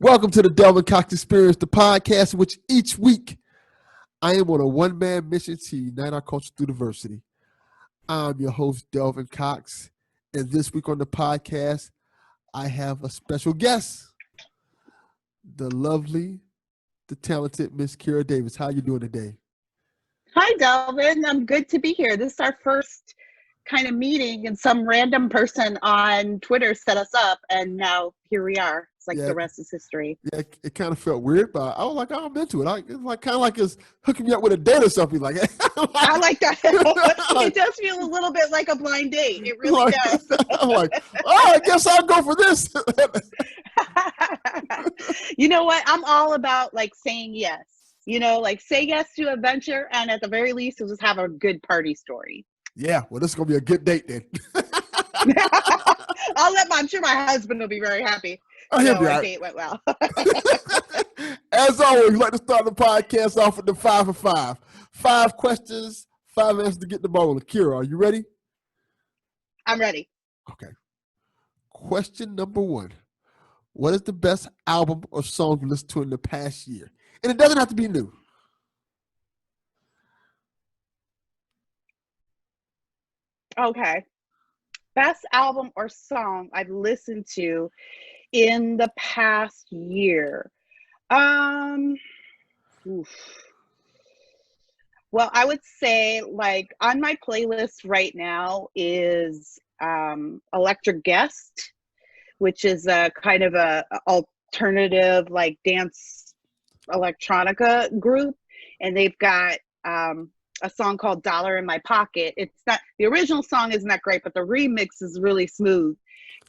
Welcome to the Delvin Cox Experience, the podcast in which each week I am on a one-man mission to unite our culture through diversity. I'm your host, Delvin Cox, and this week on the podcast, I have a special guest, the lovely, the talented Miss Kira Davis. How you doing today? Hi, Delvin. I'm good to be here. This is our first kind of meeting, and some random person on Twitter set us up, and now here we are. It's like the rest is history. Yeah, it kind of felt weird, but I was like, oh, I'm into it. It's like kind of like it's hooking me up with a date or something. Like, I like that. It does feel a little bit like a blind date. It really does. I'm like, oh, I guess I'll go for this. You know what? I'm all about like saying yes. You know, like say yes to a venture, and at the very least, we'll just have a good party story. Yeah, well, this is gonna be a good date then. I'm sure my husband will be very happy. Oh, he'll be our right. date went well. As always, we like to start the podcast off with the 5 for 5. 5 questions, 5 answers to get the ball rolling. Kira, are you ready? I'm ready. Okay. Question number 1. What is the best album or song you listened to in the past year? And it doesn't have to be new. Okay. Best album or song I've listened to in the past year. Well, I would say like on my playlist right now is Electric Guest, which is a kind of a alternative like dance electronica group, and they've got a song called Dollar in My Pocket. It's not, the original song isn't that great, but the remix is really smooth.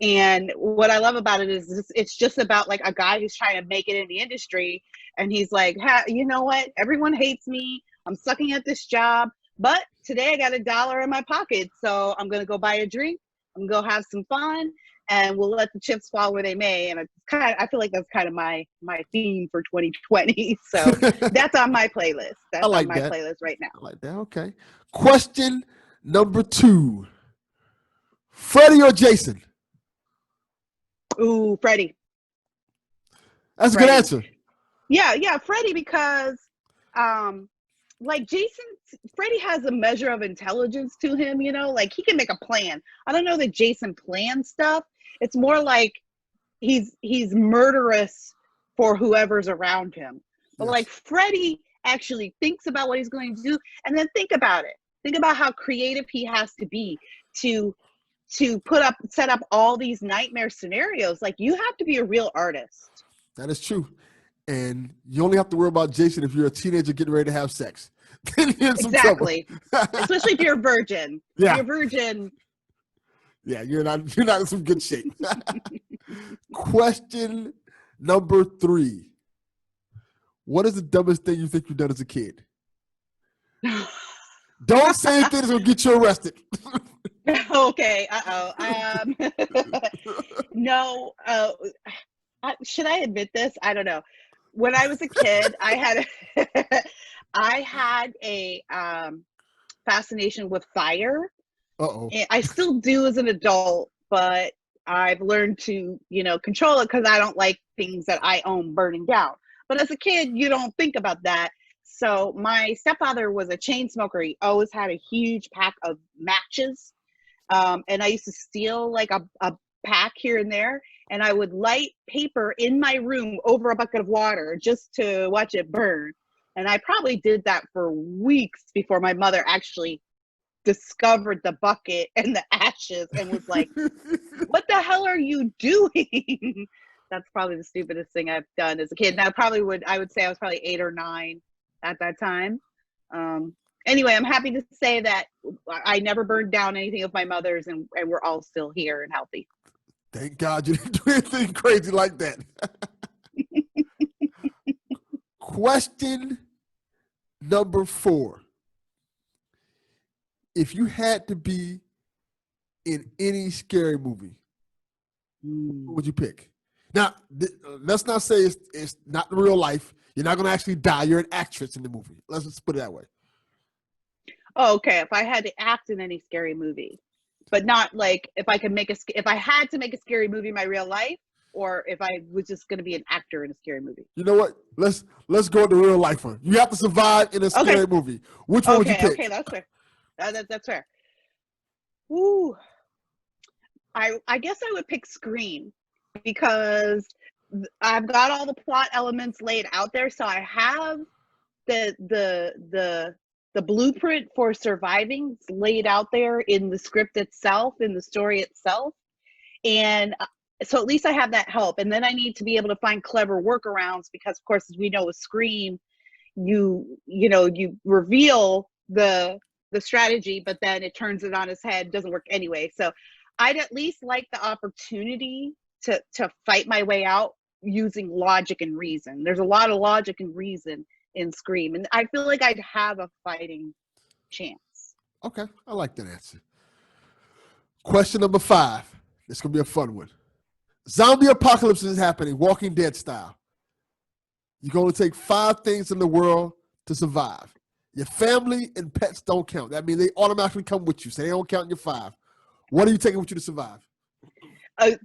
And what I love about it is it's just about like a guy who's trying to make it in the industry. And he's like, you know what? Everyone hates me. I'm sucking at this job. But today I got $1 in my pocket. So I'm going to go buy a drink. I'm going to go have some fun. And we'll let the chips fall where they may. And I feel like that's kind of my theme for 2020. So that's on my playlist. That's on my playlist right now. I like that. Okay. Question number 2. Freddie or Jason? Ooh, Freddie. That's a good answer. Yeah, Freddie, because like Jason, Freddie has a measure of intelligence to him, you know, like he can make a plan. I don't know that Jason plans stuff. It's more like he's murderous for whoever's around him. But like Freddie actually thinks about what he's going to do, and then think about it. Think about how creative he has to be to set up all these nightmare scenarios. Like you have to be a real artist. That is true. And you only have to worry about Jason if you're a teenager getting ready to have sex. Then you're in some exactly. trouble. Especially if you're a virgin. Yeah. If you're a virgin. Yeah, you're not in some good shape. Question number 3. What is the dumbest thing you think you've done as a kid? Don't say anything that's gonna get you arrested. Okay. No. Should I admit this? I don't know. When I was a kid, I had a fascination with fire. And I still do as an adult, but I've learned to, control it because I don't like things that I own burning down. But as a kid, you don't think about that. So my stepfather was a chain smoker. He always had a huge pack of matches. And I used to steal like a pack here and there. And I would light paper in my room over a bucket of water just to watch it burn. And I probably did that for weeks before my mother actually discovered the bucket and the ashes and was like, what the hell are you doing? That's probably the stupidest thing I've done as a kid. And I would say I was probably 8 or 9 at that time. Anyway, I'm happy to say that I never burned down anything of my mother's, and we're all still here and healthy. Thank God you didn't do anything crazy like that. Question number 4. If you had to be in any scary movie, who would you pick? Now, let's not say it's not real life. You're not going to actually die. You're an actress in the movie. Let's just put it that way. Oh, okay. If I had to act in any scary movie, but not like if I had to make a scary movie in my real life. or if I was just going to be an actor in a scary movie. You know what? Let's go to real life one. You have to survive in a scary movie. Which one would you pick? Okay, that's fair. That's fair. Ooh, I guess I would pick Scream because I've got all the plot elements laid out there, so I have the blueprint for surviving laid out there in the script itself, in the story itself, and so at least I have that help. And then I need to be able to find clever workarounds because, of course, as we know with Scream, you reveal the strategy, but then it turns it on its head, doesn't work anyway. So I'd at least like the opportunity to fight my way out using logic and reason. There's a lot of logic and reason in Scream, and I feel like I'd have a fighting chance. Okay, I like that answer. Question number 5. This is going to be a fun one. Zombie apocalypse is happening, Walking Dead style. You're going to take 5 things in the world to survive. Your family and pets don't count. That means they automatically come with you, so they don't count in your 5. What are you taking with you to survive?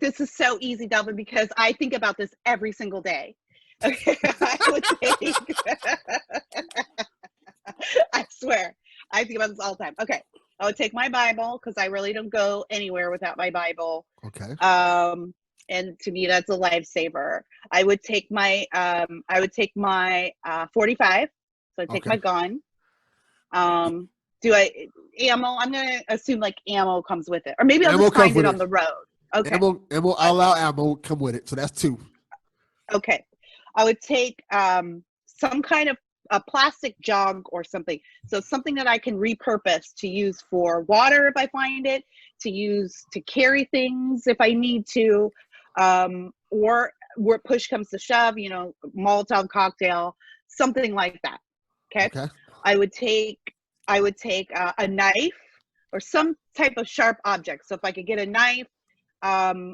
This is so easy, Delvin, because I think about this every single day. Okay, I would take. I swear, I think about this all the time. Okay, I would take my Bible because I really don't go anywhere without my Bible. Okay. And to me, that's a lifesaver. I would take my 45. So I take my gun. Ammo? I'm gonna assume like ammo comes with it, or maybe I'll just find it on the road. Okay. Ammo. I'll allow ammo come with it, so that's 2. Okay. I would take some kind of a plastic jug or something. So something that I can repurpose to use for water if I find it, to use to carry things if I need to, or where push comes to shove, Molotov cocktail, something like that. Okay. I would take a knife or some type of sharp object. So if I could get a knife,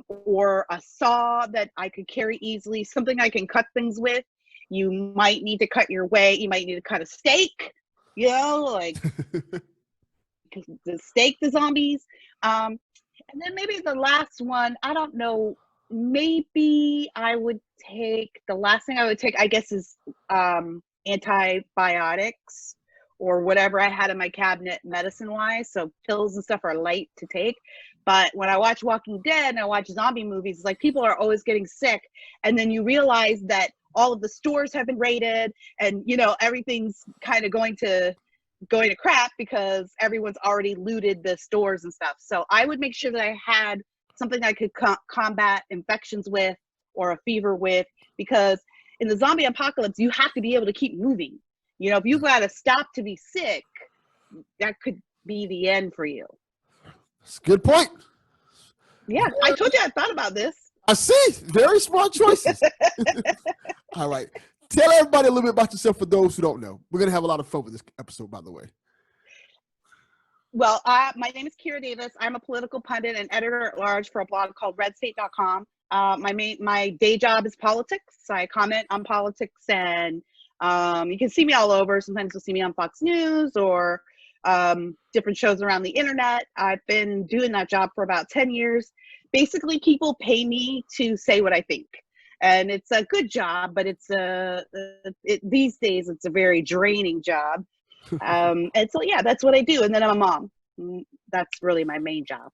or a saw that I could carry easily, something I can cut things with. You might need to cut your way. You might need to cut a steak, like to steak the zombies. And then maybe the last one, I don't know, maybe I would take, the last thing I would take, I guess, is antibiotics or whatever I had in my cabinet medicine-wise. So pills and stuff are light to take. But when I watch Walking Dead and I watch zombie movies, it's like people are always getting sick. And then you realize that all of the stores have been raided and, everything's kind of going to crap because everyone's already looted the stores and stuff. So I would make sure that I had something I could combat infections with or a fever with, because in the zombie apocalypse, you have to be able to keep moving. If you've got to stop to be sick, that could be the end for you. That's a good point. Yeah, I told you I thought about this. I see. Very smart choices. All right. Tell everybody a little bit about yourself for those who don't know. We're going to have a lot of fun with this episode, by the way. Well, my name is Kira Davis. I'm a political pundit and editor-at-large for a blog called redstate.com. My day job is politics. I comment on politics, and you can see me all over. Sometimes you'll see me on Fox News or different shows around the internet. I've been doing that job for about 10 years. Basically, people pay me to say what I think. And it's a good job, but these days it's a very draining job. And so, yeah, that's what I do. And then I'm a mom. That's really my main job.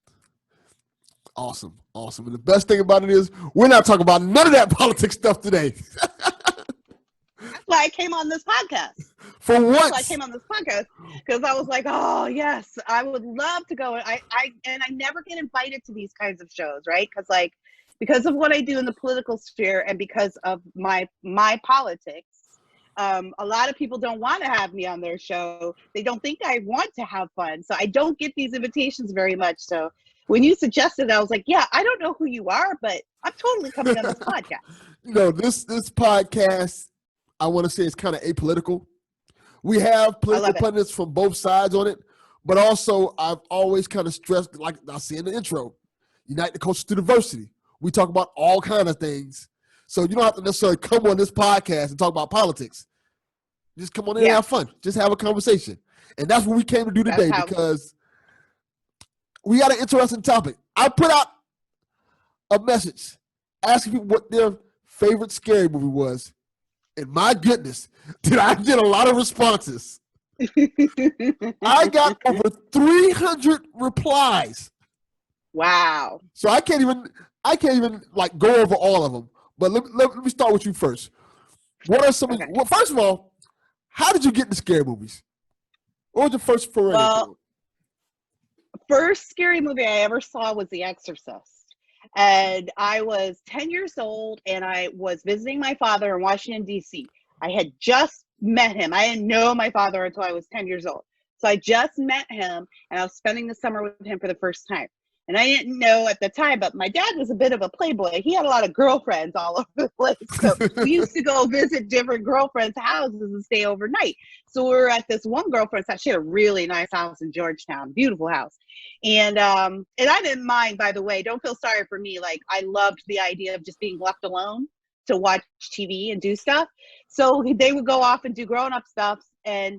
Awesome. And the best thing about it is we're not talking about none of that politics stuff today. That's why I came on this podcast. For once. That's why I came on this podcast, because I was like, oh, yes, I would love to go. I never get invited to these kinds of shows, right? Because of what I do in the political sphere and because of my politics, a lot of people don't want to have me on their show. They don't think I want to have fun. So I don't get these invitations very much. So when you suggested, I was like, yeah, I don't know who you are, but I'm totally coming on this podcast. This podcast, I want to say, it's kind of apolitical. We have political pundits from both sides on it, but also I've always kind of stressed, like I see in the intro, unite the culture through diversity. We talk about all kinds of things. So you don't have to necessarily come on this podcast and talk about politics. Just come on in and have fun. Just have a conversation. And that's what we came to do today, because we got an interesting topic. I put out a message asking people what their favorite scary movie was. And my goodness, did I get a lot of responses. I got over 300 replies. Wow. So I can't even like go over all of them. But let me start with you first. What are some? Okay. Well, first of all, how did you get into scary movies? What was your first foray? Well, first scary movie I ever saw was The Exorcist. And I was 10 years old, and I was visiting my father in Washington, D.C. I had just met him. I didn't know my father until I was 10 years old. So I just met him, and I was spending the summer with him for the first time. And I didn't know at the time, but my dad was a bit of a playboy. He had a lot of girlfriends all over the place. So we used to go visit different girlfriends' houses and stay overnight. So we were at this one girlfriend's house. She had a really nice house in Georgetown, beautiful house. And I didn't mind, by the way. Don't feel sorry for me. Like, I loved the idea of just being left alone to watch TV and do stuff. So they would go off and do grown-up stuff. And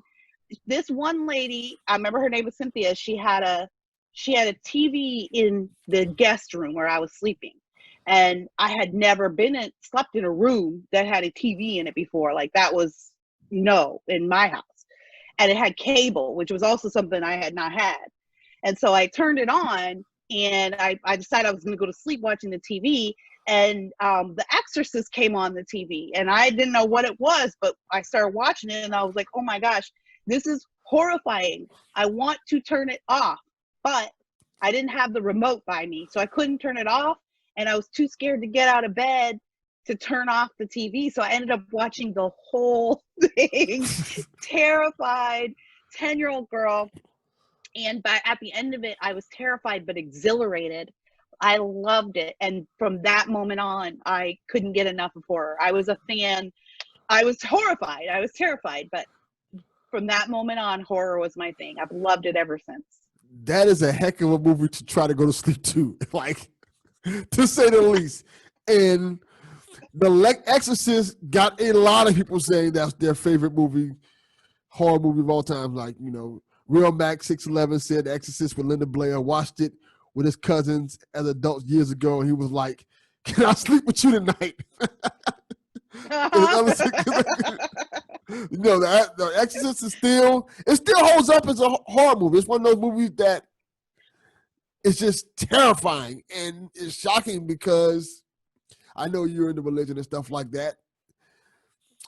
this one lady, I remember her name was Cynthia. She had a TV in the guest room where I was sleeping. And I had never slept in a room that had a TV in it before. Like, that was in my house. And it had cable, which was also something I had not had. And so I turned it on, and I decided I was going to go to sleep watching the TV. And The Exorcist came on the TV, and I didn't know what it was, but I started watching it, and I was like, oh my gosh, this is horrifying. I want to turn it off, but I didn't have the remote by me, so I couldn't turn it off, and I was too scared to get out of bed to turn off the TV. So I ended up watching the whole thing, terrified 10-year-old girl. And at the end of it, I was terrified but exhilarated. I loved it. And from that moment on, I couldn't get enough of horror. I was a fan. I was horrified. I was terrified. But from that moment on, horror was my thing. I've loved it ever since. That is a heck of a movie to try to go to sleep to, like, to say the least. And The Exorcist got a lot of people saying that's their favorite movie, horror movie of all time. Like, Real Mac 611 said The Exorcist with Linda Blair, watched it with his cousins as adults years ago, and he was like, "Can I sleep with you tonight?" The Exorcist is still holds up as a horror movie. It's one of those movies that is just terrifying and it's shocking because I know you're into religion and stuff like that.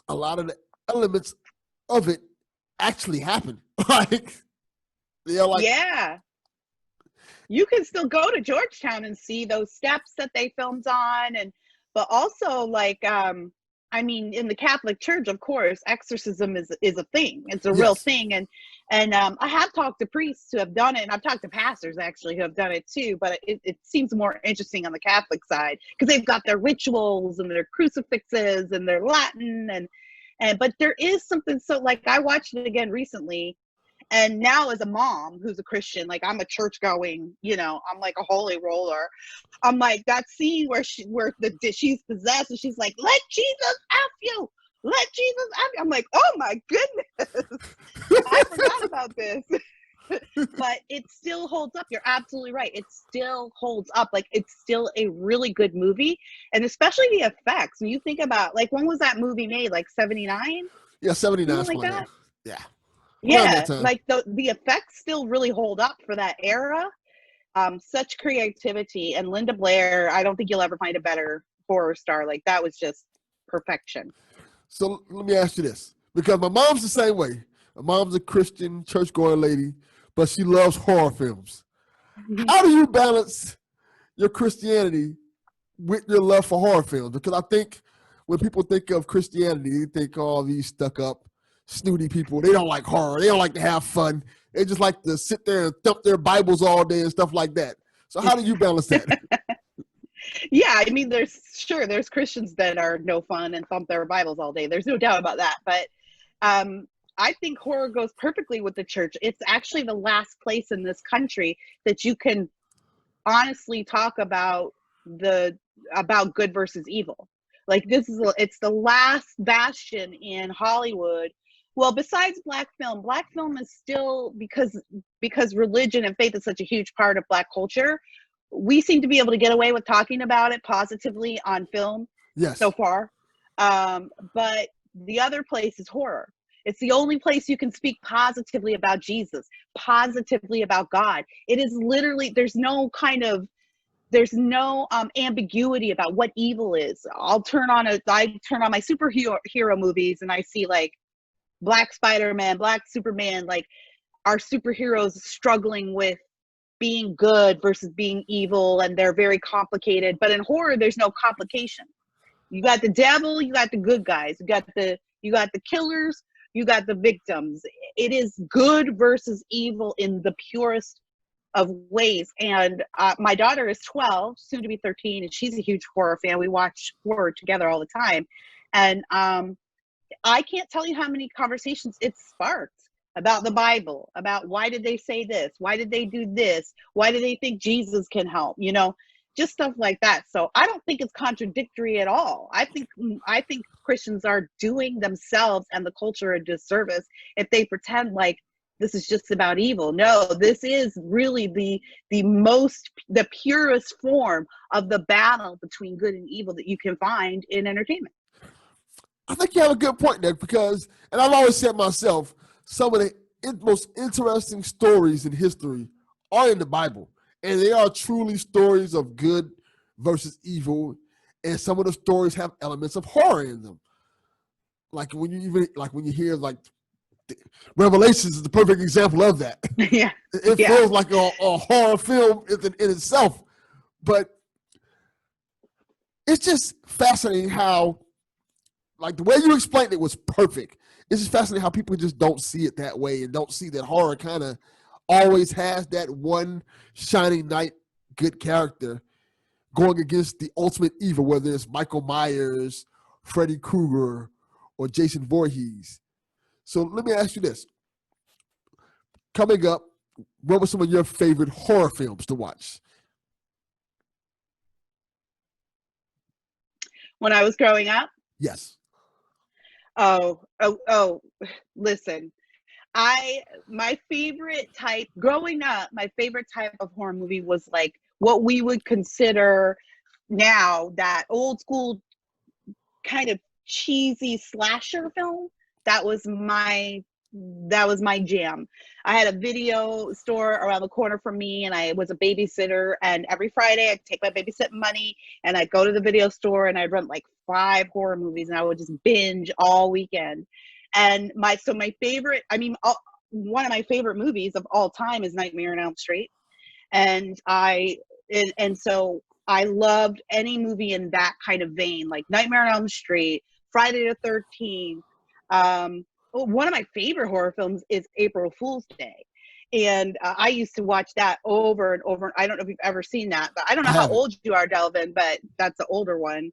A lot of the elements of it actually happen. Yeah. You can still go to Georgetown and see those steps that they filmed on, but also in the Catholic Church, of course, exorcism is a thing. It's a real thing, and I have talked to priests who have done it, and I've talked to pastors actually who have done it too. But it seems more interesting on the Catholic side because they've got their rituals and their crucifixes and their Latin but there is something. So like I watched it again recently. And now as a mom who's a Christian, like I'm a church going, I'm like a holy roller. I'm like that scene where she's possessed and she's like, "Let Jesus F you. Let Jesus F you." I'm like, oh my goodness. I forgot about this. But it still holds up. You're absolutely right. It still holds up. Like it's still a really good movie. And especially the effects. When you think about when was that movie made? Like 79? Yeah, 79. Something like that? Yeah. Yeah, like the effects still really hold up for that era. Such creativity, and Linda Blair, I don't think you'll ever find a better horror star. Like that was just perfection. So let me ask you this, because my mom's the same way. My mom's a Christian church-going lady, but she loves horror films. How do you balance your Christianity with your love for horror films? Because I think when people think of Christianity, they think all these stuck-up, snooty people. They don't like horror. They don't like to have fun. They just like to sit there and thump their Bibles all day and stuff like that. So how do you balance that? Yeah, I mean, there's Christians that are no fun and thump their Bibles all day. There's no doubt about that. But I think horror goes perfectly with the church. It's actually the last place in this country that you can honestly talk about good versus evil. Like it's the last bastion in Hollywood. Well, besides black film is still because religion and faith is such a huge part of Black culture. we seem to be able to get away with talking about it positively on film so far. But the other place is horror. It's the only place you can speak positively about Jesus, positively about God. It is literally, there's no ambiguity about what evil is. I turn on my superhero movies and I see like Black Spider-Man, Black Superman, like our superheroes struggling with being good versus being evil, and they're very complicated. But in horror, there's no complication. You got the devil, you got the good guys, you got the killers, you got the victims. It is good versus evil in the purest of ways. And my daughter is 12, soon to be 13, and she's a huge horror fan. We watch horror together all the time. And I can't tell you how many conversations it sparked about the Bible, about why did they say this? Why did they do this? Why do they think Jesus can help? You know, just stuff like that. So I don't think it's contradictory at all. I think Christians are doing themselves and the culture a disservice if they pretend like this is just about evil. No, this is really the purest form of the battle between good and evil that you can find in entertainment. I think you have a good point there because, and I've always said myself, some of the most interesting stories in history are in the Bible. And they are truly stories of good versus evil. And some of the stories have elements of horror in them. Like when you hear like Revelations is the perfect example of that. Yeah. It feels like a horror film in itself. But it's just fascinating how, like the way you explained it was perfect. It's just fascinating how people just don't see it that way and don't see that horror kind of always has that one shining knight good character going against the ultimate evil, whether it's Michael Myers, Freddy Krueger, or Jason Voorhees. So let me ask you this. Coming up, what were some of your favorite horror films to watch? When I was growing up? Yes. Oh, listen. My favorite type of horror movie was like what we would consider now that old school kind of cheesy slasher film. That was my jam. I had a video store around the corner from me, and I was a babysitter, and every Friday I'd take my babysitting money and I'd go to the video store and I'd rent like 5 horror movies and I would just binge all weekend. And one of my favorite movies of all time is Nightmare on Elm Street. And so I loved any movie in that kind of vein, like Nightmare on Elm Street, Friday the 13th. One of my favorite horror films is April Fool's Day. And I used to watch that over and over. I don't know if you've ever seen that, but I don't know how old you are, Delvin, but that's the older one.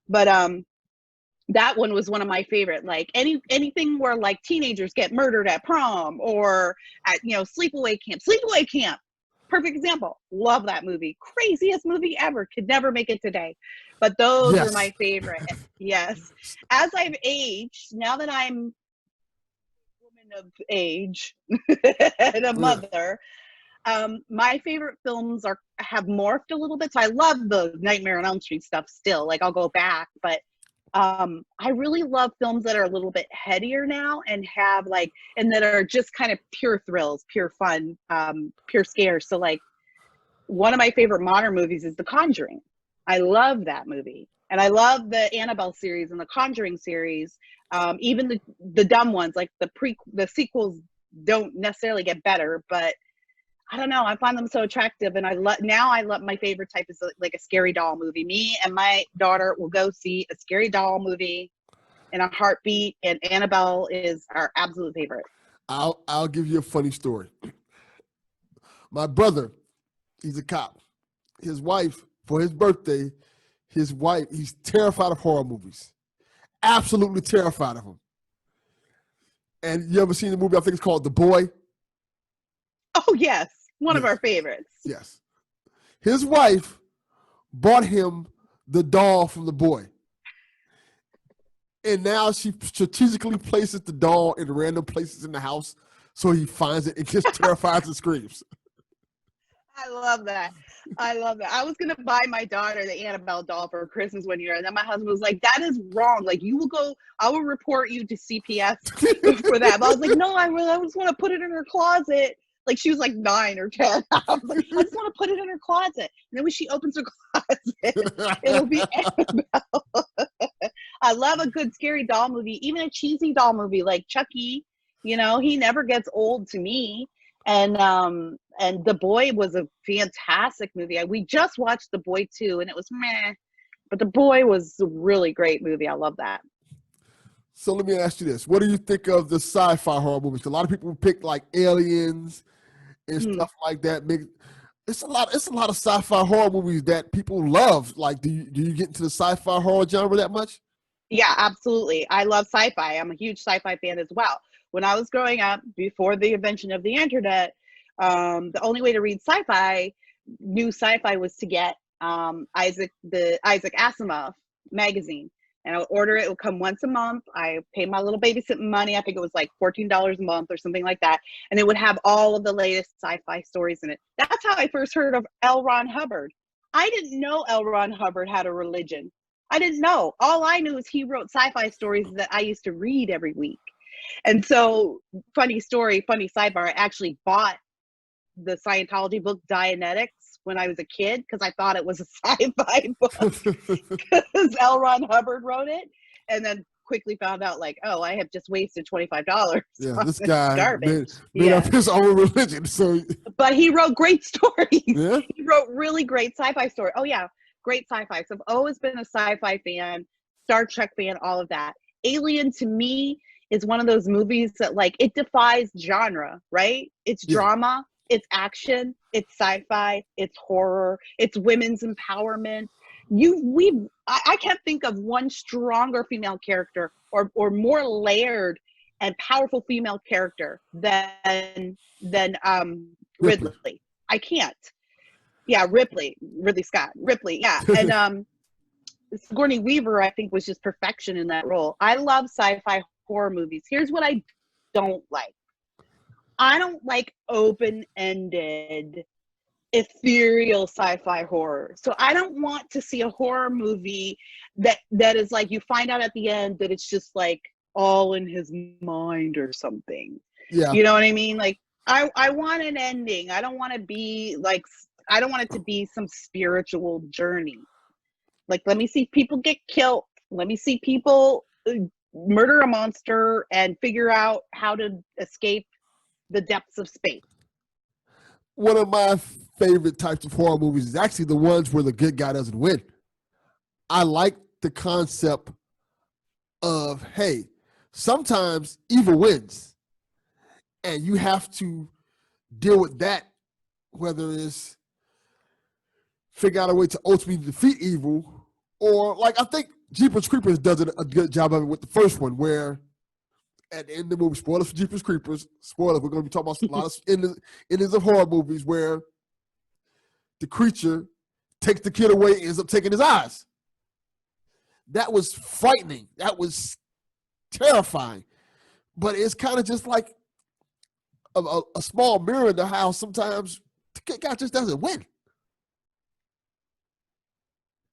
But that one was one of my favorite. Like anything where like teenagers get murdered at prom or at sleepaway camp. Sleepaway Camp, perfect example. Love that movie. Craziest movie ever. Could never make it today. But those were my favorite. Yes. As I've aged, now that I'm a woman of age and a mother, my favorite films have morphed a little bit. So I love the Nightmare on Elm Street stuff still. Like I'll go back, but I really love films that are a little bit headier now and that are just kind of pure thrills, pure fun, pure scares. So like one of my favorite modern movies is The Conjuring. I love that movie. And I love the Annabelle series and the Conjuring series. Even the dumb ones, like the sequels don't necessarily get better, but I don't know. I find them so attractive, and I love my favorite type is like a scary doll movie. Me and my daughter will go see a scary doll movie in a heartbeat, and Annabelle is our absolute favorite. I'll give you a funny story. My brother, he's a cop. His wife, for his birthday, he's terrified of horror movies. Absolutely terrified of them. And you ever seen the movie? I think it's called The Boy. Oh, yes. One of our favorites. Yes. His wife bought him the doll from The Boy. And now she strategically places the doll in random places in the house so he finds it and gets terrified and screams. I love that. I love that. I was going to buy my daughter the Annabelle doll for Christmas one year. And then my husband was like, that is wrong. Like, I will report you to CPS for that. But I was like, no, I just want to put it in her closet. Like, she was like 9 or 10. I was like, I just want to put it in her closet. And then when she opens her closet, it'll be Annabelle. I love a good scary doll movie, even a cheesy doll movie like Chucky. You know, he never gets old to me. And The Boy was a fantastic movie. We just watched The Boy 2, and it was meh. But The Boy was a really great movie. I love that. So let me ask you this. What do you think of the sci-fi horror movies? A lot of people pick like Aliens and stuff like that. It's a lot of sci-fi horror movies that people love. Like, do you get into the sci-fi horror genre that much? Yeah, absolutely. I love sci-fi. I'm a huge sci-fi fan as well. When I was growing up, before the invention of the internet, the only way to read new sci-fi was to get Isaac Asimov magazine. And I would order it. It would come once a month. I paid my little babysitting money. I think it was like $14 a month or something like that. And it would have all of the latest sci-fi stories in it. That's how I first heard of L. Ron Hubbard. I didn't know L. Ron Hubbard had a religion. I didn't know. All I knew is he wrote sci-fi stories that I used to read every week. And so, funny story, funny sidebar, I actually bought the Scientology book Dianetics when I was a kid because I thought it was a sci-fi book because L. Ron Hubbard wrote it, and then quickly found out like, oh, I have just wasted $25. Yeah, this guy garbage. made up his own religion. So, but he wrote great stories. Yeah? He wrote really great sci-fi stories. Oh yeah, great sci-fi. So I've always been a sci-fi fan, Star Trek fan, all of that. Alien to me is one of those movies that like it defies genre, right? It's drama, it's action, it's sci-fi, it's horror, it's women's empowerment. I can't think of one stronger female character or more layered and powerful female character than Ridley. I can't. Yeah, Ridley Scott. Ripley, yeah. And Sigourney Weaver, I think, was just perfection in that role. I love sci-fi horror movies. Here's what I don't like. I don't like open-ended, ethereal sci-fi horror. So I don't want to see a horror movie that is like you find out at the end that it's just like all in his mind or something. Yeah. You know what I mean? Like I want an ending. I don't want it to be some spiritual journey. Like, let me see people get killed. Let me see people murder a monster and figure out how to escape the depths of space. One of my favorite types of horror movies is actually the ones where the good guy doesn't win. I like the concept of, hey, sometimes evil wins. And you have to deal with that, whether it's figure out a way to ultimately defeat evil, or like I think Jeepers Creepers does a good job of it with the first one, where at the end of the movie, spoilers for Jeepers Creepers, spoilers, we're going to be talking about a lot of endings of horror movies where the creature takes the kid away and ends up taking his eyes. That was frightening. That was terrifying. But it's kind of just like a small mirror into how sometimes the good guy just doesn't win.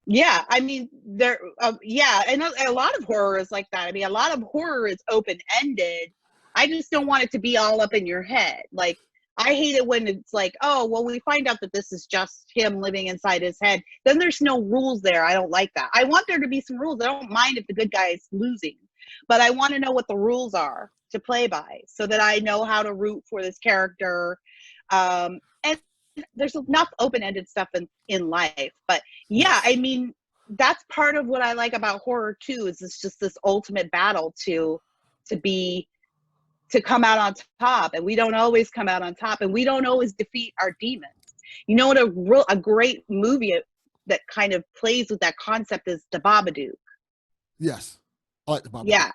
Yeah, I mean, and a lot of horror is like that. I mean, a lot of horror is open-ended. I just don't want it to be all up in your head. Like, I hate it when it's like, oh, well, we find out that this is just him living inside his head. Then there's no rules there. I don't like that. I want there to be some rules. I don't mind if the good guy is losing, but I want to know what the rules are to play by so that I know how to root for this character. And there's enough open-ended stuff in life, but yeah, I mean, that's part of what I like about horror too, is it's just this ultimate battle to come out on top, and we don't always come out on top, and we don't always defeat our demons. You know what a great movie that kind of plays with that concept is The Babadook. Yes, I like The Babadook.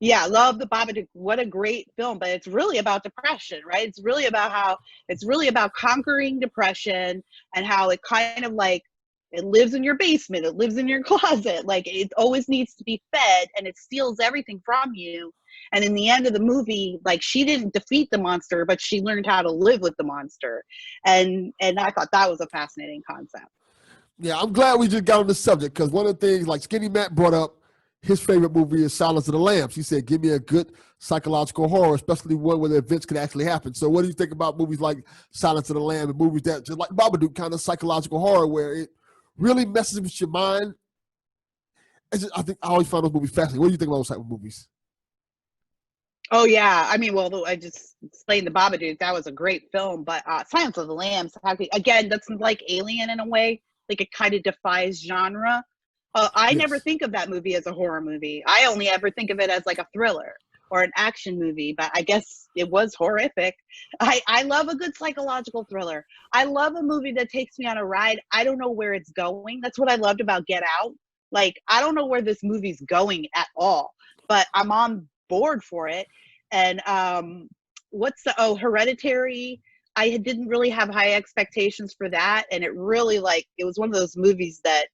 Yeah, love The Babadook. What a great film, but it's really about depression, right? It's really about conquering depression and how it kind of like It lives in your basement. It lives in your closet. Like, it always needs to be fed, and it steals everything from you. And in the end of the movie, like, she didn't defeat the monster, but she learned how to live with the monster. And I thought that was a fascinating concept. Yeah, I'm glad we just got on the subject, because one of the things, like Skinny Matt brought up, his favorite movie is Silence of the Lambs. He said, give me a good psychological horror, especially one where the events could actually happen. So what do you think about movies like Silence of the Lambs and movies that, just like Babadook, kind of psychological horror where it really messes with your mind? I think I always find those movies fascinating. What do you think about those type of movies? Oh, yeah. I mean, well, I just explained the Babadook. That was a great film. But Silence of the Lambs, again, that's like Alien in a way. Like, it kind of defies genre. I never think of that movie as a horror movie. I only ever think of it as like a thriller or an action movie, but I guess it was horrific. I love a good psychological thriller. I love a movie that takes me on a ride. I don't know where it's going. That's what I loved about Get Out. Like, I don't know where this movie's going at all, but I'm on board for it. And Hereditary. I didn't really have high expectations for that. And it really, like, it was one of those movies that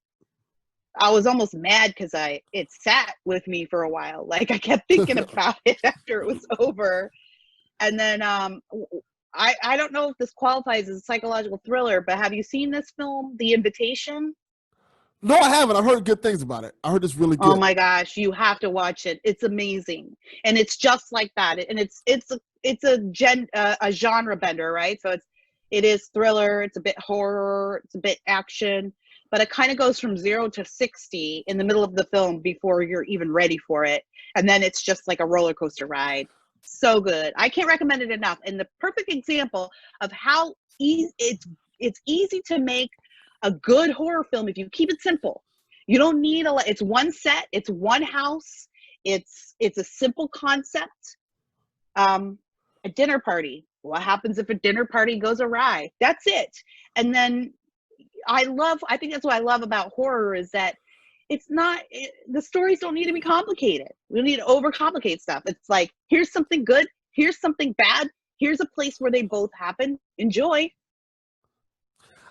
I was almost mad because it sat with me for a while. Like, I kept thinking about it after it was over. And then I don't know if this qualifies as a psychological thriller, but have you seen this film, The Invitation? No, I haven't. I've heard good things about it. I heard it's really good. Oh my gosh, you have to watch it. It's amazing, and it's just like that. And it's a genre bender, right? So it is thriller. It's a bit horror. It's a bit action, but it kind of goes from 0 to 60 in the middle of the film before you're even ready for it, and then it's just like a roller coaster ride. So good. I can't recommend it enough. And the perfect example of how it's easy to make a good horror film if you keep it simple. You don't need a lot. It's one set. It's one house. It's a simple concept. A dinner party. What happens if a dinner party goes awry? That's it. And then I think that's what I love about horror is that the stories don't need to be complicated. We don't need to overcomplicate stuff. It's like, here's something good. Here's something bad. Here's a place where they both happen. Enjoy.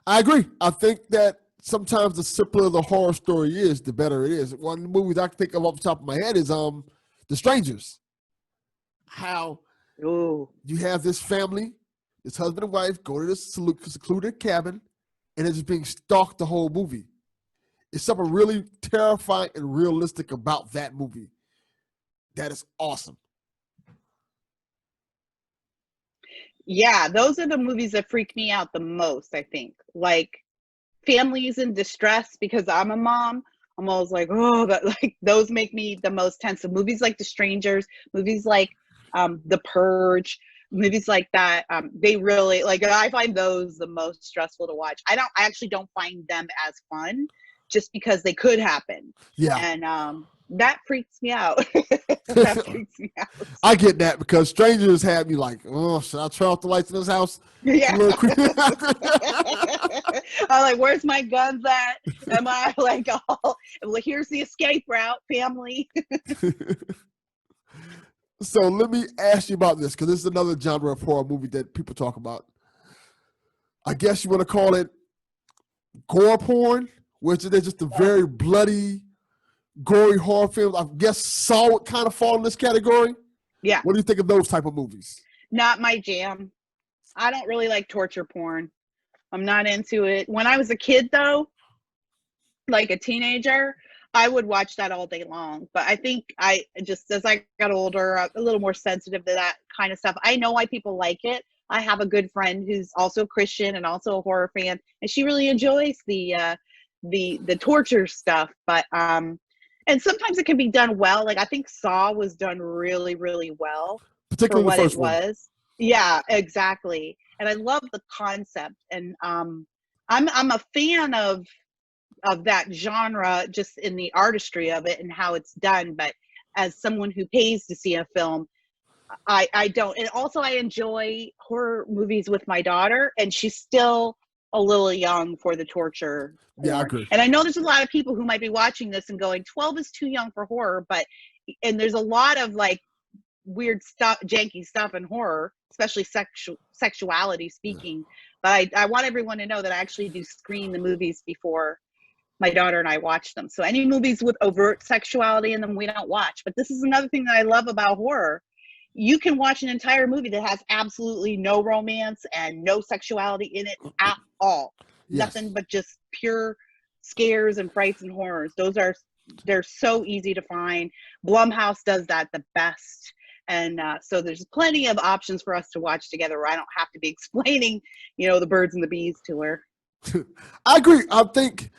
I agree. I think that sometimes the simpler the horror story is, the better it is. One of the movies I can think of off the top of my head is The Strangers. How you have this family, this husband and wife, go to this secluded cabin, and they're just being stalked the whole movie. It's something really terrifying and realistic about that movie. That is awesome. Yeah, those are the movies that freak me out the most, I think. Like, families in distress, because I'm a mom. I'm always like, those make me the most tense. So movies like The Strangers, movies like The Purge, movies like that, they really, like, I find those the most stressful to watch. I actually don't find them as fun, just because they could happen. Yeah. And that freaks me out. That freaks me out. I get that, because Strangers had me like, oh, should I turn off the lights in this house? Yeah. I'm like, where's my guns at? Am I like, well, here's the escape route, family. So let me ask you about this, because this is another genre of horror movie that people talk about. I guess you want to call it gore porn, which is just a very bloody, gory horror film. I guess Saw would kind of fall in this category. Yeah. What do you think of those type of movies? Not my jam. I don't really like torture porn. I'm not into it. When I was a kid, though, like a teenager, I would watch that all day long. But I think as I got older, I'm a little more sensitive to that kind of stuff. I know why people like it. I have a good friend who's also Christian and also a horror fan, and she really enjoys the torture stuff. But and sometimes it can be done well. Like, I think Saw was done really, really well, particularly for what the first it one. was. Yeah, exactly. And I love the concept. And I'm a fan of that genre, just in the artistry of it and how it's done. But as someone who pays to see a film, I don't. And also, I enjoy horror movies with my daughter, and she's still a little young for the torture porn. Yeah, I agree. And I know there's a lot of people who might be watching this and going, 12 is too young for horror, and there's a lot of like weird stuff, janky stuff in horror, especially sexuality speaking. But I want everyone to know that I actually do screen the movies before my daughter and I watch them. So any movies with overt sexuality in them, we don't watch. But this is another thing that I love about horror. You can watch an entire movie that has absolutely no romance and no sexuality in it at all. Yes. Nothing but just pure scares and frights and horrors. They're so easy to find. Blumhouse does that the best. And so there's plenty of options for us to watch together where I don't have to be explaining, the birds and the bees to her. I agree. I think,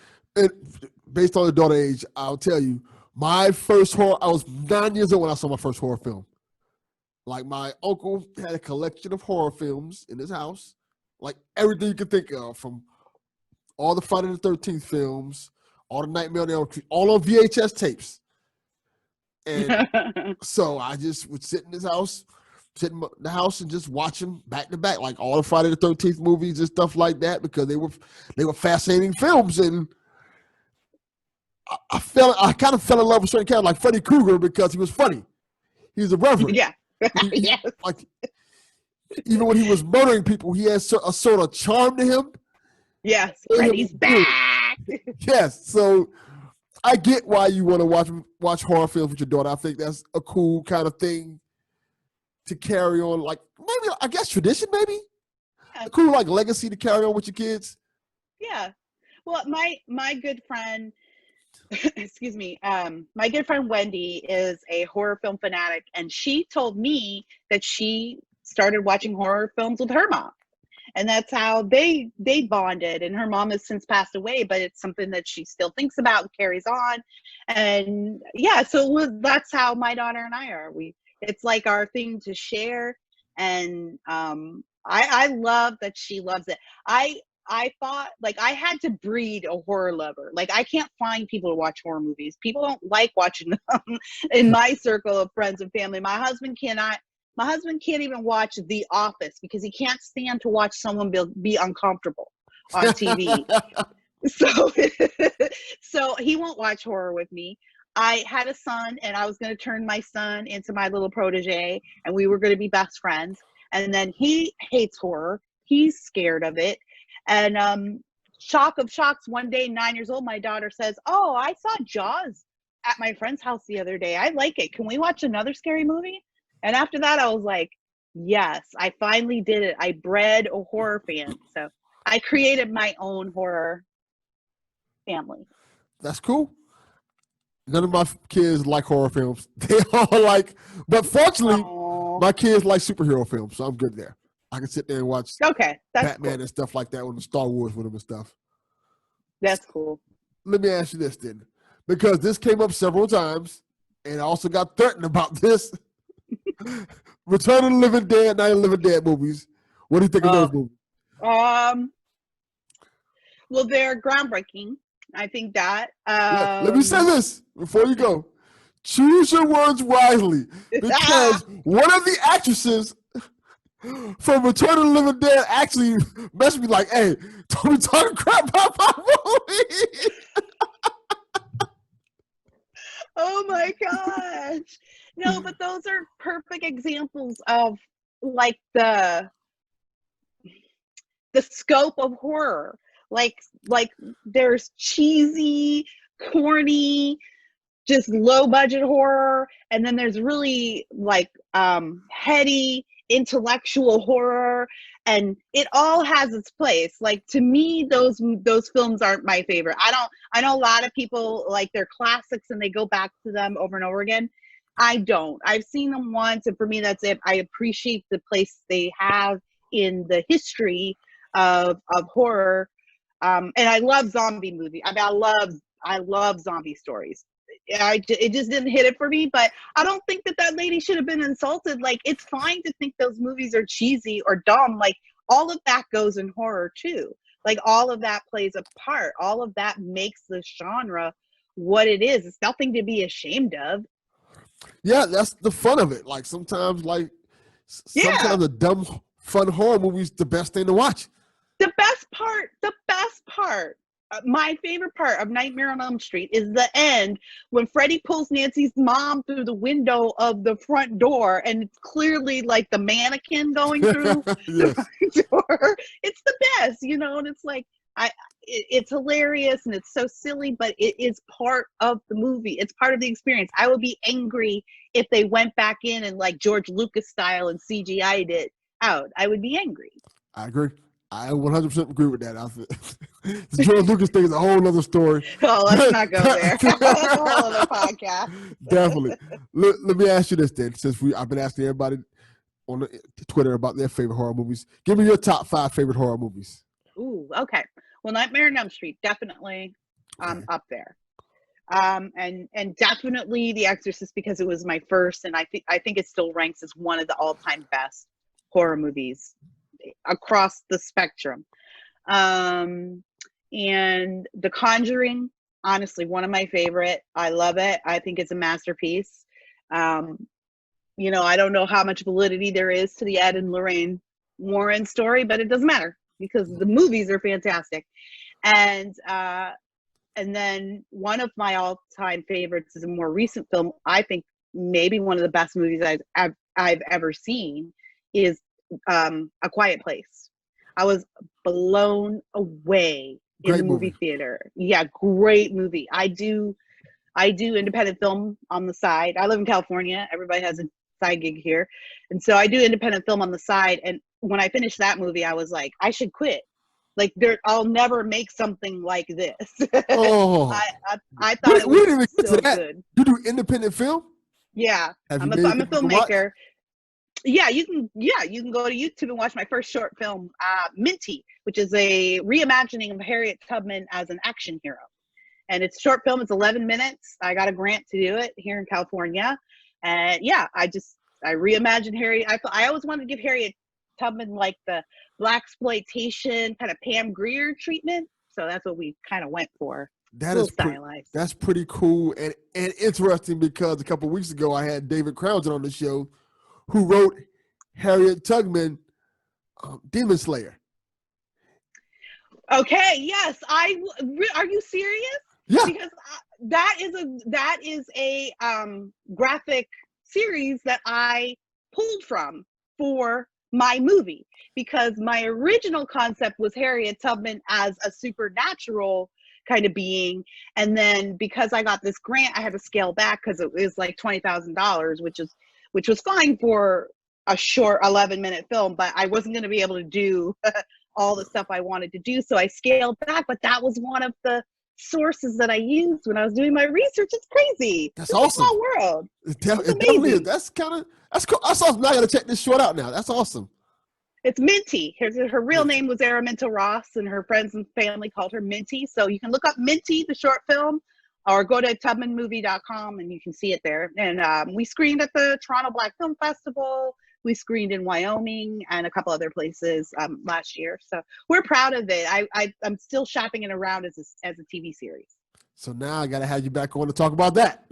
based on the daughter age, I'll tell you, my first horror, I was 9 years old when I saw my first horror film. Like, my uncle had a collection of horror films in his house, like everything you can think of, from all the Friday the 13th films, all the Nightmare on Elm Street, all on VHS tapes. And so I just would sit in the house and just watch them back to back, like all the Friday the 13th movies and stuff like that, because they were fascinating films. And I kind of fell in love with certain characters, like Freddy Krueger, because he was funny. He was a reverend. Yeah. Yes. Like, even when he was murdering people, he has a sort of charm to him. Yes, Freddy's back. Yes, so I get why you want to watch horror films with your daughter. I think that's a cool kind of thing to carry on, like maybe I guess tradition, maybe a cool like legacy to carry on with your kids. Yeah, well, my good friend. Excuse me. My good friend Wendy is a horror film fanatic, and she told me that she started watching horror films with her mom, and that's how they bonded. And her mom has since passed away, but it's something that she still thinks about and carries on. And yeah, so that's how my daughter and I are. It's like our thing to share, and I love that she loves it. I thought, like, I had to breed a horror lover. Like, I can't find people to watch horror movies. People don't like watching them in my circle of friends and family. My husband can't even watch The Office because he can't stand to watch someone be uncomfortable on TV. So he won't watch horror with me. I had a son, and I was going to turn my son into my little protege, and we were going to be best friends. And then he hates horror. He's scared of it. And shock of shocks, one day, 9 years old, my daughter says, "Oh, I saw Jaws at my friend's house the other day. I like it. Can we watch another scary movie?" And after that, I was like, yes, I finally did it. I bred a horror fan. So I created my own horror family. That's cool. None of my kids like horror films. They all like, but fortunately, my kids like superhero films, so I'm good there. I can sit there and watch Batman cool. and stuff like that, with the Star Wars with them and stuff. That's cool. Let me ask you this then, because this came up several times, and I also got threatened about this. Return of the Living Dead, Night of the Living Dead movies. What do you think of those movies? Well, they're groundbreaking. I think that. Let me say this before you go. Choose your words wisely, because one of the actresses from Return of the Living Dead actually messaged me like, "Hey, don't be talking crap about my movie." Oh my gosh. No, but those are perfect examples of like the scope of horror. Like there's cheesy, corny, just low budget horror, and then there's really like heady, intellectual horror, and it all has its place. Like, to me, those films aren't my favorite. I know a lot of people like they're classics and they go back to them over and over again. I don't. I've seen them once, and for me, that's it. I appreciate the place they have in the history of horror. And I love zombie movies. I mean, I love zombie stories. It just didn't hit it for me, but I don't think that lady should have been insulted. Like, it's fine to think those movies are cheesy or dumb. Like, all of that goes in horror too. Like, all of that plays a part. All of that makes the genre what it is. It's nothing to be ashamed of. Yeah, that's the fun of it. Like, sometimes the dumb, fun horror movies the best thing to watch. The best part, my favorite part of Nightmare on Elm Street is the end when Freddy pulls Nancy's mom through the window of the front door, and it's clearly like the mannequin going through the front door. It's the best, and it's like, it's hilarious and it's so silly, but it is part of the movie. It's part of the experience. I would be angry if they went back in and like George Lucas style and CGI'd it out. I would be angry. I agree. I 100% agree with that. The George Lucas thing is a whole other story. Oh, let's not go there. That's a whole other podcast. Definitely. Let me ask you this then, since I've been asking everybody on Twitter about their favorite horror movies. Give me your top 5 favorite horror movies. Ooh, okay. Well, Nightmare on Elm Street, definitely up there. And definitely The Exorcist, because it was my first, and I think it still ranks as one of the all-time best horror movies across the spectrum. And The Conjuring, honestly, one of my favorite. I love it. I think it's a masterpiece. You know, I don't know how much validity there is to the Ed and Lorraine Warren story, but it doesn't matter because the movies are fantastic. And then one of my all-time favorites is a more recent film. I think maybe one of the best movies I've ever seen is A Quiet Place. I was blown away in the movie theater. Yeah, great movie. I do independent film on the side. I live in California. Everybody has a side gig here. And so I do independent film on the side. And when I finished that movie, I was like, I should quit. Like, I'll never make something like this. Oh, I thought it was so good. You do independent film? Yeah, I'm a filmmaker. Yeah, you can go to YouTube and watch my first short film, Minty, which is a reimagining of Harriet Tubman as an action hero. And it's a short film. It's 11 minutes. I got a grant to do it here in California. And yeah, I reimagined Harriet. I always wanted to give Harriet Tubman like the blaxploitation kind of Pam Grier treatment. So that's what we kind of went for. That's pretty cool and interesting, because a couple of weeks ago I had David Crownton on the show, who wrote Harriet Tubman, Demon Slayer. Okay, yes. Are you serious? Yeah. Because that is a graphic series that I pulled from for my movie, because my original concept was Harriet Tubman as a supernatural kind of being, and then because I got this grant, I had to scale back because it was like $20,000, which was fine for a short 11-minute film, but I wasn't going to be able to do all the stuff I wanted to do, so I scaled back. But that was one of the sources that I used when I was doing my research. It's crazy. That's awesome. A small world. It definitely is. That's awesome. Now I got to check this short out now. That's awesome. It's Minty. Her real name was Araminta Ross, and her friends and family called her Minty. So you can look up Minty, the short film, or go to tubmanmovie.com and you can see it there. And we screened at the Toronto Black Film Festival. We screened in Wyoming and a couple other places last year. So we're proud of it. I'm still shopping it around as a TV series. So now I got to have you back on to talk about that.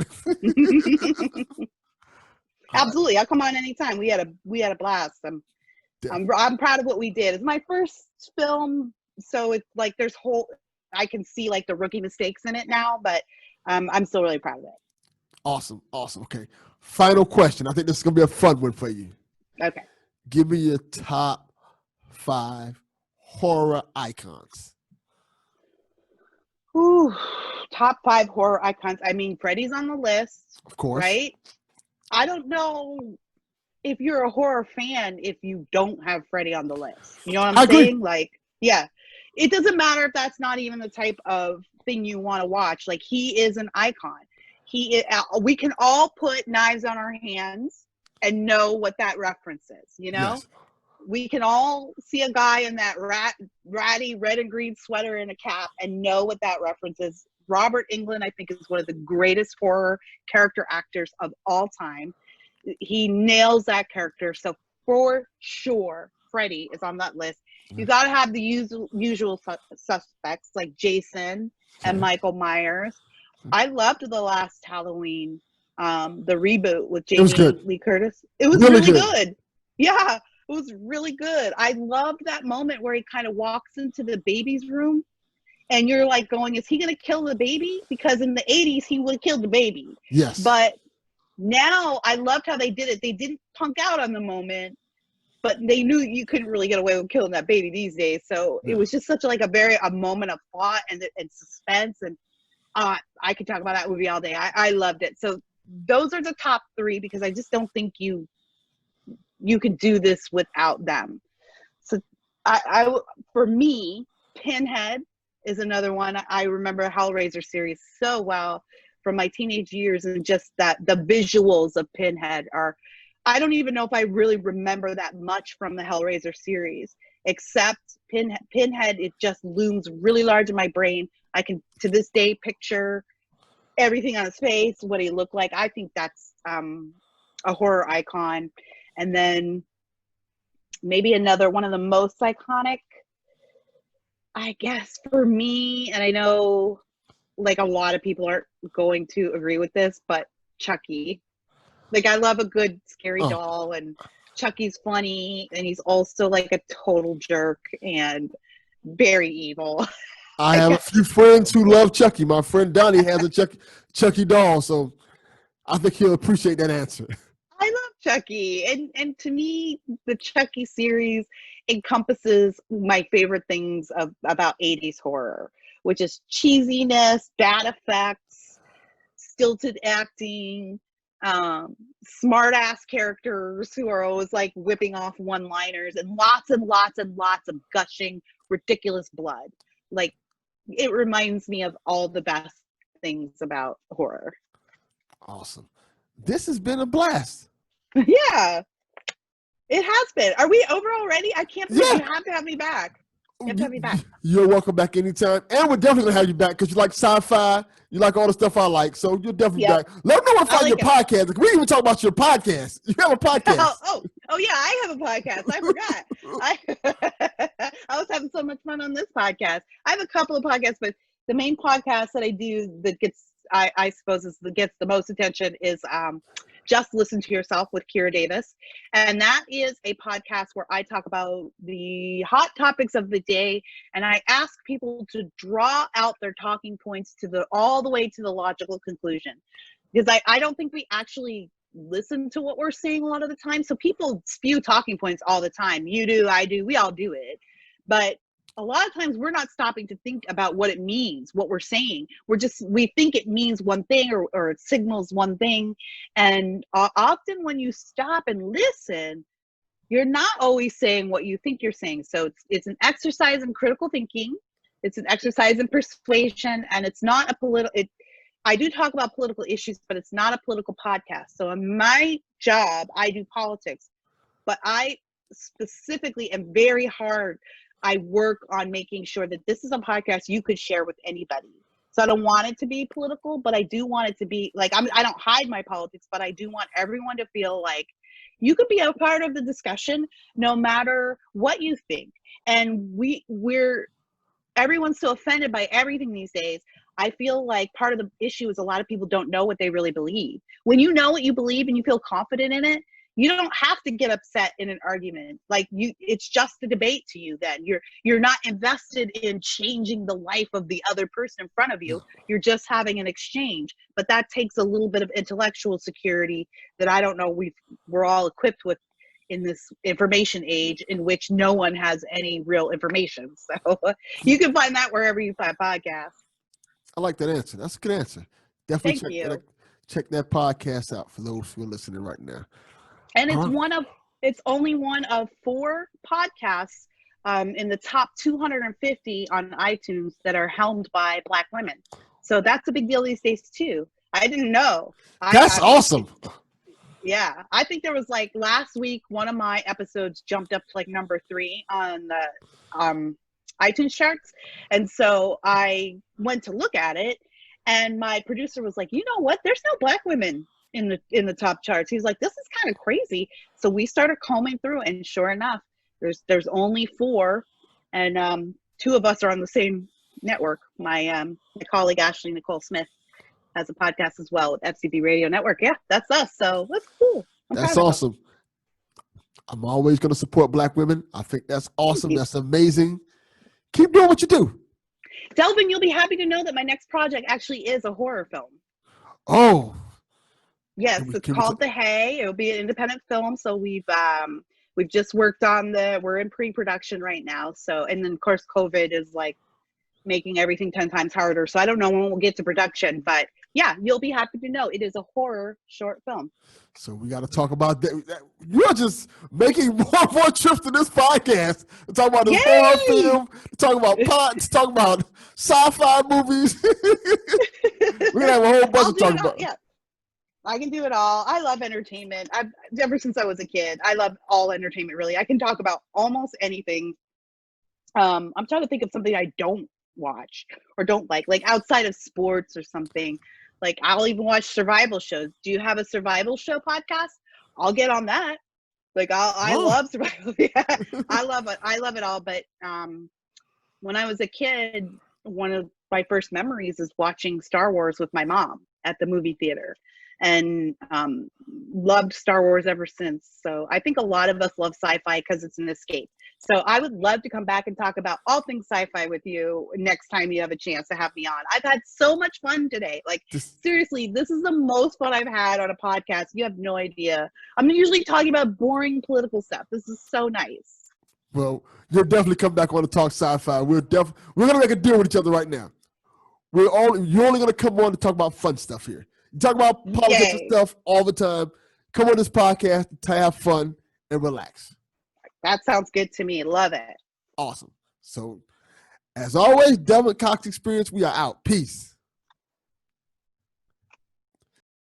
Absolutely. I'll come on anytime. We had a blast. I'm proud of what we did. It's my first film, so it's like I can see like the rookie mistakes in it now, but I'm still really proud of it. Awesome. Okay. Final question. I think this is gonna be a fun one for you. Okay. Give me your top 5 horror icons. Ooh, top 5 horror icons. I mean, Freddy's on the list. Of course. Right? I don't know if you're a horror fan if you don't have Freddy on the list. You know what I'm saying? Like, yeah. It doesn't matter if that's not even the type of thing you want to watch. Like, he is an icon. We can all put knives on our hands and know what that reference is, you know? Yes. We can all see a guy in that ratty red and green sweater and a cap and know what that reference is. Robert Englund, I think, is one of the greatest horror character actors of all time. He nails that character. So for sure, Freddy is on that list. You got to have the usual suspects like Jason and Michael Myers. I loved the last Halloween, the reboot with Jamie Lee Curtis. It was really good. Yeah, it was really good. I loved that moment where he kind of walks into the baby's room and you're like going, is he going to kill the baby? Because in the 80s, he would kill the baby. Yes. But now I loved how they did it. They didn't punk out on the moment, but they knew you couldn't really get away with killing that baby these days. So it was just such a moment of thought and suspense. And I could talk about that movie all day. I loved it. So those are the top three, because I just don't think you can do this without them. So for me, Pinhead is another one. I remember Hellraiser series so well from my teenage years, and just that the visuals of Pinhead are, I don't even know if I really remember that much from the Hellraiser series, except Pinhead, it just looms really large in my brain. I can, to this day, picture everything on his face, what he looked like. I think that's a horror icon. And then maybe another one of the most iconic, I guess, for me, and I know like a lot of people aren't going to agree with this, but Chucky. Like, I love a good scary doll, and Chucky's funny, and he's also like a total jerk and very evil. I have a few friends who love Chucky. My friend Donnie has a Chucky doll, so I think he'll appreciate that answer. I love Chucky, and to me, the Chucky series encompasses my favorite things about 80s horror, which is cheesiness, bad effects, stilted acting, smart ass characters who are always like whipping off one-liners, and lots of gushing, ridiculous blood. Like, it reminds me of all the best things about horror. Awesome. This has been a blast. Yeah, it has been. Are we over already? I can't believe you have to have me back. You have to have me back. You're welcome back anytime. And we're definitely going to have you back because you like sci-fi. You like all the stuff I like. So you're definitely back. Let me know if I your podcast. We didn't even talk about your podcast. You have a podcast. Oh yeah, I have a podcast. I forgot. I was having so much fun on this podcast. I have a couple of podcasts, but the main podcast that I do that gets, I suppose, gets the most attention is Just Listen to Yourself with Kira Davis. And that is a podcast where I talk about the hot topics of the day, and I ask people to draw out their talking points all the way to the logical conclusion. Because I don't think we actually listen to what we're saying a lot of the time. So people spew talking points all the time. You do, I do, we all do it. But a lot of times we're not stopping to think about what it means, what we're saying. We think it means one thing or it signals one thing. And often when you stop and listen, you're not always saying what you think you're saying. So it's an exercise in critical thinking. It's an exercise in persuasion, and it's not a I do talk about political issues, but it's not a political podcast. So in my job, I do politics, but I specifically am very hard. I work on making sure that this is a podcast you could share with anybody. So I don't want it to be political, but I do want it to be like, I don't hide my politics, but I do want everyone to feel like you could be a part of the discussion no matter what you think. And everyone's so offended by everything these days. I feel like part of the issue is a lot of people don't know what they really believe. When you know what you believe and you feel confident in it, you don't have to get upset in an argument. Like, it's just a debate to you then. You're not invested in changing the life of the other person in front of you. You're just having an exchange. But that takes a little bit of intellectual security that I don't know we're all equipped with in this information age in which no one has any real information. So you can find that wherever you find podcasts. I like that answer. That's a good answer. Definitely check that podcast out for those who are listening right now. And it's only one of 4 podcasts in the top 250 on iTunes that are helmed by Black women. So that's a big deal these days too. I didn't know. That's awesome. Yeah. I think there was like last week, one of my episodes jumped up to like number 3 on the iTunes charts. And so I went to look at it, and my producer was like, you know what? There's no Black women in the top charts. He's like, this is kind of crazy. So we started combing through, and sure enough, there's only 4, and 2 of us are on the same network. My colleague Ashley Nicole Smith has a podcast as well with FCB Radio Network. Yeah, that's us. So that's cool. That's awesome. I'm always going to support Black women. I think that's awesome. That's amazing. Keep doing what you do. Delvin, you'll be happy to know that my next project actually is a horror film. Oh. Yes, it's called The Hay. It'll be an independent film. So we've We've just worked on we're in pre-production right now. So, and then of course COVID is like making everything 10 times harder. So I don't know when we'll get to production, but yeah, you'll be happy to know it is a horror short film. So we got to talk about that. You're just making more and more trips to this podcast to talk about this horror film, to talk about pots, talk about sci-fi movies. We're going to have a whole bunch of talking about. Yeah, I can do it all. I love entertainment. Ever since I was a kid, I love all entertainment, really. I can talk about almost anything. I'm trying to think of something I don't watch or don't like outside of sports or something. Like I'll even watch survival shows. Do you have a survival show podcast? I'll get on that. Like I love survival. Yeah, I love it. I love it all. But when I was a kid, one of my first memories is watching Star Wars with my mom at the movie theater, and loved Star Wars ever since. So I think a lot of us love sci-fi because it's an escape. So I would love to come back and talk about all things sci-fi with you next time you have a chance to have me on. I've had so much fun today. Like, seriously, this is the most fun I've had on a podcast. You have no idea. I'm usually talking about boring political stuff. This is so nice. Well, you'll definitely come back on to talk sci-fi. We're going to make a deal with each other right now. You're only going to come on to talk about fun stuff here. You talk about politics and stuff all the time. Come on this podcast to have fun and relax. That sounds good to me. Love it. Awesome. So, as always, Delvin Cox Experience, we are out. Peace.